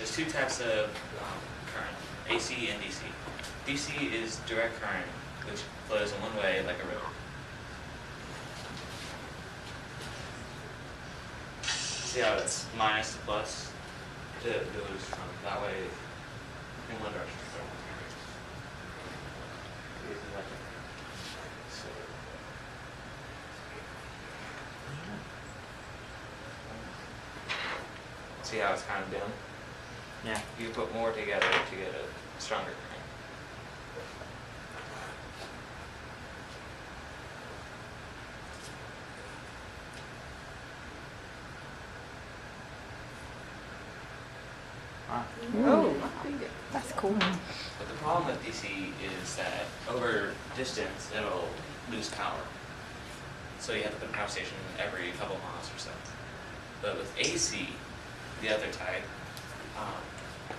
There's two types of current, AC and DC. DC is direct current, which flows in one way like a river. See how it's minus to plus? It goes from that way in one direction. See how it's kind of dim? Yeah. You can put more together to get a stronger current. Oh, that's cool. But the problem with DC is that over distance, it'll lose power. So you have to put a power station every couple miles or so. But with AC, the other type,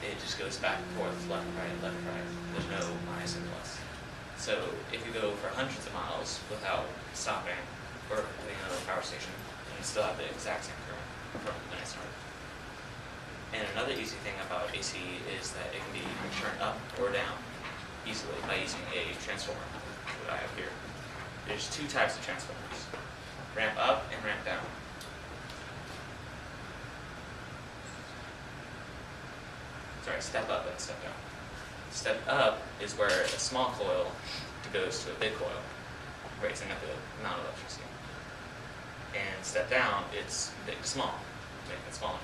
it just goes back and forth, left, right, left, right. There's no minus and plus. So if you go for hundreds of miles without stopping or putting another power station, then you still have the exact same current from when it started. And another easy thing about AC is that it can be turned up or down easily by using a transformer, that I have here. There's two types of transformers, ramp up and ramp down. Sorry, step up and step down. Step up is where a small coil goes to a big coil, raising up the amount of electricity. And step down, it's big to small, making it smaller.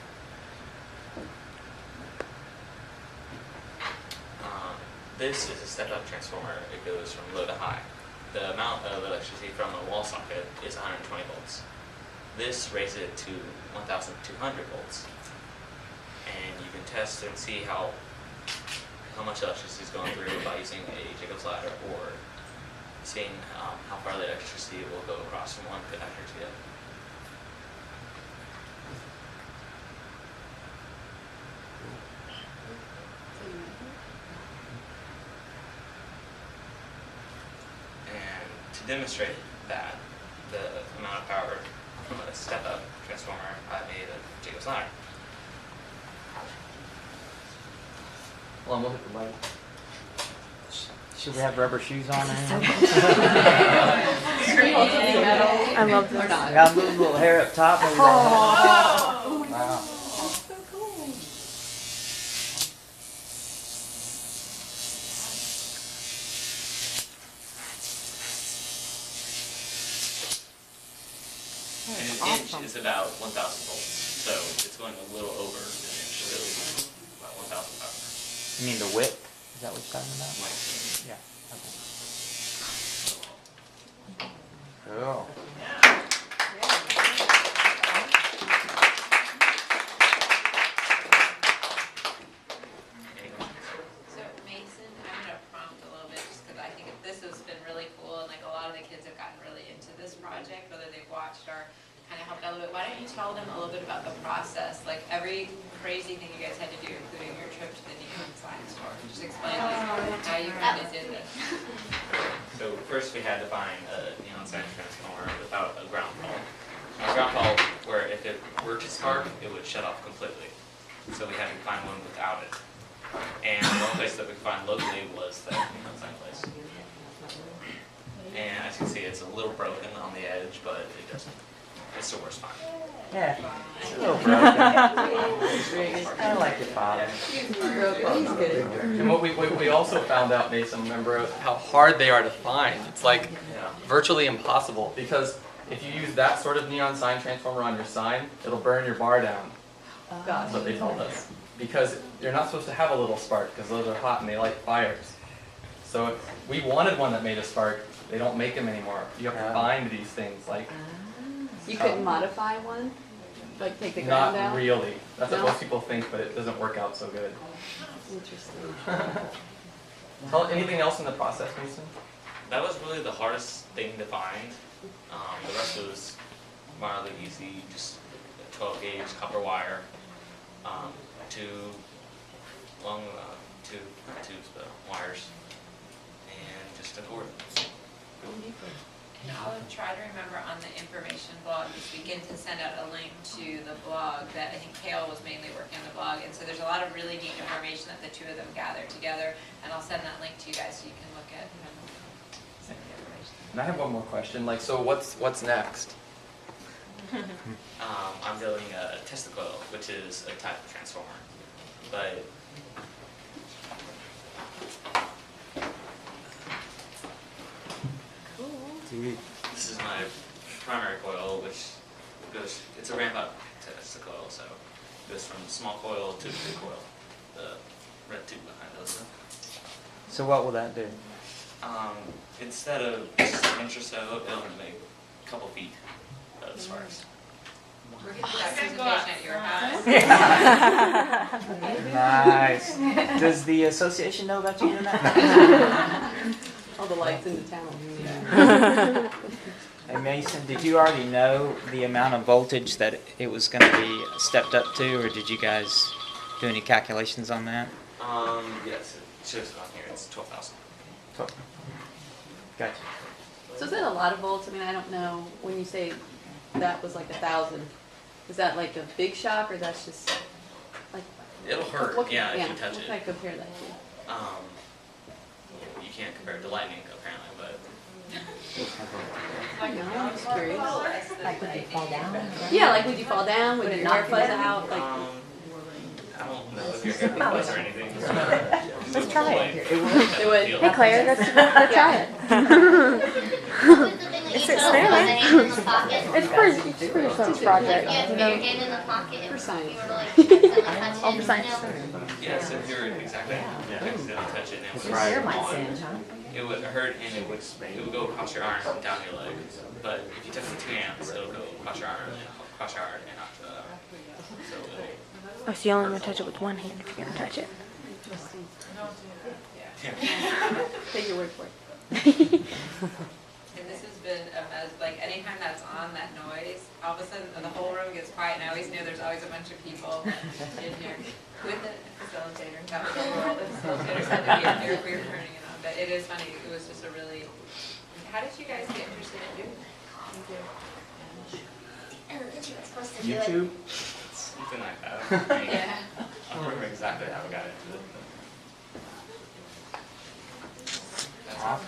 This is a step-up transformer. It goes from low to high. The amount of electricity from a wall socket is 120 volts. This raises it to 1,200 volts. And you can test and see how much electricity is going through by using a Jacob's ladder or seeing how far the electricity will go across from one connector to the other. To demonstrate that, the amount of power from a step-up transformer, I made a Jacob's ladder. Well, I'm looking for light. Should we have rubber shoes on? I love this. I got a little hair up top. Maybe wow. So cool. And an inch is about 1,000 volts, so it's going a little over an inch, really, about 1,500. You mean the width? Is that what you're talking about? Like, Yeah. Okay. Cool. So Mason, I'm gonna prompt a little bit just because I think this has been really cool and like a lot of the kids have gotten really into this project, whether they've watched or kind of helped out a little bit. Why don't you tell them a little bit about the process, like every crazy thing you guys had to do, including your trip to the neon sign store. Just explain like, how you kind of did this. So first we had to find a neon sign transformer without a ground fault. A ground fault where if it were to spark, it would shut off completely. So we had to find one without it. And the only place that we could find locally was the neon sign place. And as you can see, it's a little broken on the edge, but it doesn't. It still works fine. Yeah. It's a little broken. I like your father. And what we also found out, Mason, remember how hard they are to find. It's like Yeah. virtually impossible because if you use that sort of neon sign transformer on your sign, it'll burn your bar down. That's what they told us. Because you're not supposed to have a little spark because those are hot and they light fires. So we wanted one that made a spark. They don't make them anymore. You have to find these things like. You couldn't modify one? Like take the ground Not out? really. That's what No? most people think, but it doesn't work out so good. Interesting. Tell anything else in the process, Mason? That was really the hardest thing to find. The rest was mildly easy, just a 12 gauge copper wire, two long, not tubes, but wires, and just a cord. And I'll try to remember on the information blog this weekend to send out a link to the blog that I think Kale was mainly working on the blog. And so there's a lot of really neat information that the two of them gathered together. And I'll send that link to you guys so you can look at some of the information. And I have one more question. Like, so what's next? I'm building a Tesla coil, which is a type of transformer. But this is my primary coil, which goes, it's a ramp up Tesla coil, so it goes from small coil to big coil, the red tube behind those. So what will that do? Instead of just an inch or so, it'll make a couple feet of sparks. We're getting that presentation at your house. Nice. Does the association know about you doing that? All the lights in the town. Hey Mason, did you already know the amount of voltage that it was going to be stepped up to, or did you guys do any calculations on that? Yes, it shows it on here, it's 12,000. Gotcha. So is that a lot of volts? I mean, I don't know, when you say that was like 1,000, is that like a big shock, or that's just like? It'll hurt, what can- yeah, if you touch what it. can I compare that to? You can't compare it to lightning, apparently, but No, I'm just curious. Like, would you fall down? Yeah, like would you fall down, would Would it your hair knock you fuzz down? out, like? I don't know if your hair will buzz or anything. Let's try it. It would. Hey Claire, let's try it. It sits there, right? It's for your son's project. You have to put your hand in the pocket if For science. you were to like touch All it. for science. Yeah, so if you're exactly, accidentally touch it and it Your was hair might on, singe, huh? it would hurt and it would go across your arm and down your leg. But if you touch with 2 hands, it'll go across your arm and across your arm and out to the other. So Oh, so you only want to touch it with one hand if you're going to touch it. Take your word for it. And this has been a mess, like anytime that's on, that noise, all of a sudden the whole room gets quiet and I always knew there's always a bunch of people in here with the facilitator. That was all the facilitators had to be in here if we were turning it on. But it is funny, it was just a really, how did you guys get interested in doing it? YouTube? something like that. I mean, Yeah. I don't remember exactly how we got into it. But that's Awesome.